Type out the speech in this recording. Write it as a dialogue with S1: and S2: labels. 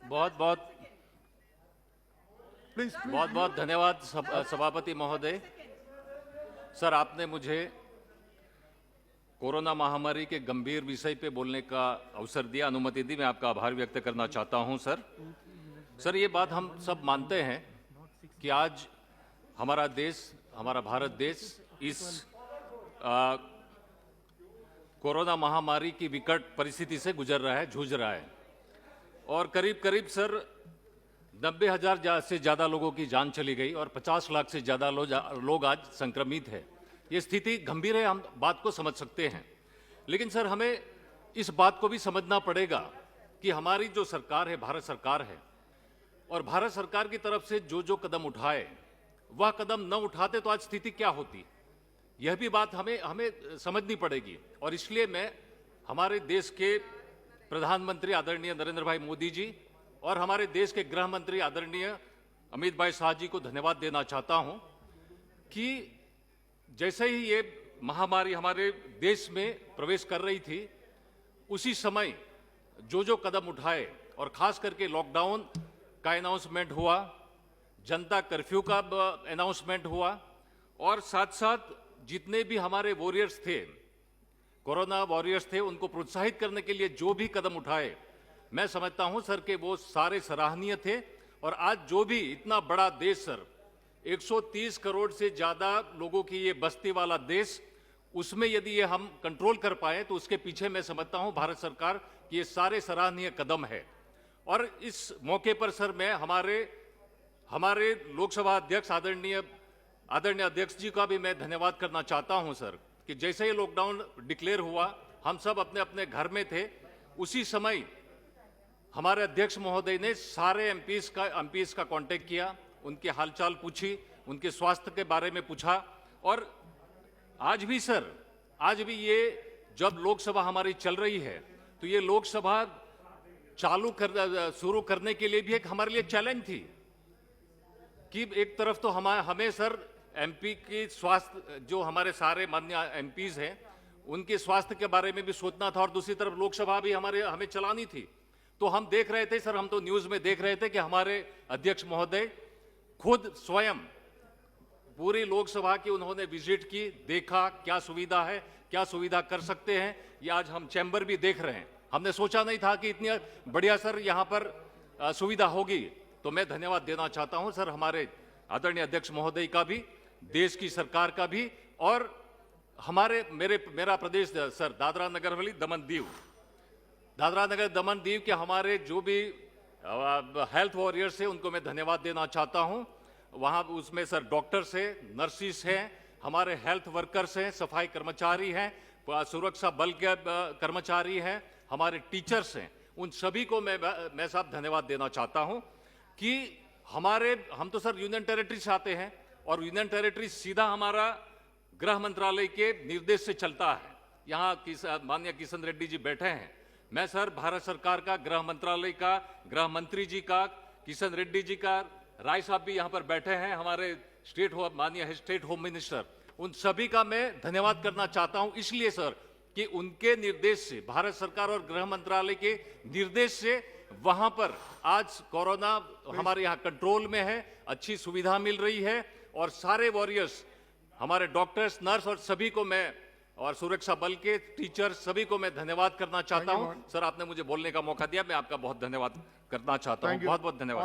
S1: बहुत बहुत
S2: प्लीज
S1: बहुत बहुत धन्यवाद सभापति महोदय। सर, आपने मुझे कोरोना महामारी के गंभीर विषय पे बोलने का अवसर दिया, अनुमति दी। मैं आपका आभार व्यक्त करना चाहता हूं। सर, ये बात हम सब मानते हैं कि आज हमारा देश, हमारा भारत देश इस कोरोना महामारी की विकट परिस्थिति से गुजर रहा है, जूझ रहा है। और करीब करीब सर 90,000 से ज़्यादा लोगों की जान चली गई और 50 लाख से ज़्यादा लोग आज संक्रमित हैं। ये स्थिति गंभीर है, हम बात को समझ सकते हैं। लेकिन सर, हमें इस बात को भी समझना पड़ेगा कि हमारी जो सरकार है, भारत सरकार है, और भारत सरकार की तरफ से जो जो कदम उठाए, वह कदम न उठाते तो आज स्थिति क्या होती, यह भी बात हमें समझनी पड़ेगी। और इसलिए मैं हमारे देश के प्रधानमंत्री आदरणीय नरेंद्र भाई मोदी जी और हमारे देश के गृह मंत्री आदरणीय अमित भाई शाह जी को धन्यवाद देना चाहता हूं कि जैसे ही ये महामारी हमारे देश में प्रवेश कर रही थी, उसी समय जो जो कदम उठाए, और खास करके लॉकडाउन का अनाउंसमेंट हुआ, जनता कर्फ्यू का अनाउंसमेंट हुआ, और साथ साथ जितने भी हमारे वॉरियर्स थे, कोरोना वॉरियर्स थे, उनको प्रोत्साहित करने के लिए जो भी कदम उठाए, मैं समझता हूं सर कि वो सारे सराहनीय थे। और आज जो भी इतना बड़ा देश सर, 130 करोड़ से ज्यादा लोगों की ये बस्ती वाला देश, उसमें यदि ये हम कंट्रोल कर पाए तो उसके पीछे मैं समझता हूं भारत सरकार की ये सारे सराहनीय कदम है। और इस मौके पर सर मैं हमारे लोकसभा अध्यक्ष आदरणीय अध्यक्ष जी का भी मैं धन्यवाद करना चाहता हूं सर, कि जैसे ही लॉकडाउन डिक्लेयर हुआ, हम सब अपने अपने घर में थे। उसी समय हमारे अध्यक्ष महोदय ने सारे एमपीज का कांटेक्ट किया, उनके हालचाल पूछी, उनके स्वास्थ्य के बारे में पूछा। और आज भी सर, आज भी ये जब लोकसभा हमारी चल रही है, तो ये लोकसभा शुरू करने के लिए भी एक हमारे लिए चैलेंज थी कि एक तरफ तो हमें सर एमपी की स्वास्थ्य, जो हमारे सारे माननीय एमपीज हैं, उनके स्वास्थ्य के बारे में भी सोचना था, और दूसरी तरफ लोकसभा भी हमें चलानी थी। तो हम देख रहे थे सर, हम तो न्यूज में देख रहे थे कि हमारे अध्यक्ष महोदय खुद स्वयं पूरी लोकसभा की उन्होंने विजिट की, देखा क्या सुविधा है, क्या सुविधा कर सकते हैं। ये आज हम चैम्बर भी देख रहे हैं। हमने सोचा नहीं था कि इतनी बढ़िया सर यहाँ पर सुविधा होगी। तो मैं धन्यवाद देना चाहता हूं सर हमारे आदरणीय अध्यक्ष महोदय का भी, देश की सरकार का भी, और मेरा प्रदेश सर दादरा नगर हवेली दमन दीव के हमारे जो भी हेल्थ वॉरियर्स हैं, उनको मैं धन्यवाद देना चाहता हूं। वहां उसमें सर डॉक्टर्स हैं, नर्सिस हैं, हमारे हेल्थ वर्कर्स हैं, सफाई कर्मचारी हैं, सुरक्षा बल के कर्मचारी हैं, हमारे टीचर्स हैं, उन सभी को मैं साहब धन्यवाद देना चाहता हूं कि हम तो सर यूनियन टेरिटरी से आते हैं, और यूनियन टेरिटरी सीधा हमारा गृह मंत्रालय के निर्देश से चलता है। यहाँ माननीय किशन रेड्डी जी बैठे हैं। मैं सर भारत सरकार का गृह मंत्रालय का, गृह मंत्री जी का, किशन रेड्डी जी का, राय साहब भी यहाँ पर बैठे हैं, हमारे माननीय स्टेट होम मिनिस्टर, उन सभी का मैं धन्यवाद करना चाहता हूं। इसलिए सर कि उनके निर्देश से, भारत सरकार और गृह मंत्रालय के निर्देश से वहां पर आज कोरोना हमारे यहाँ कंट्रोल में है, अच्छी सुविधा मिल रही है, और सारे वॉरियर्स, हमारे डॉक्टर्स, नर्स और सभी को मैं, और सुरक्षा बल के टीचर, सभी को मैं धन्यवाद करना चाहता हूं। सर, आपने मुझे बोलने का मौका दिया, मैं आपका बहुत धन्यवाद करना चाहता हूं। बहुत बहुत धन्यवाद।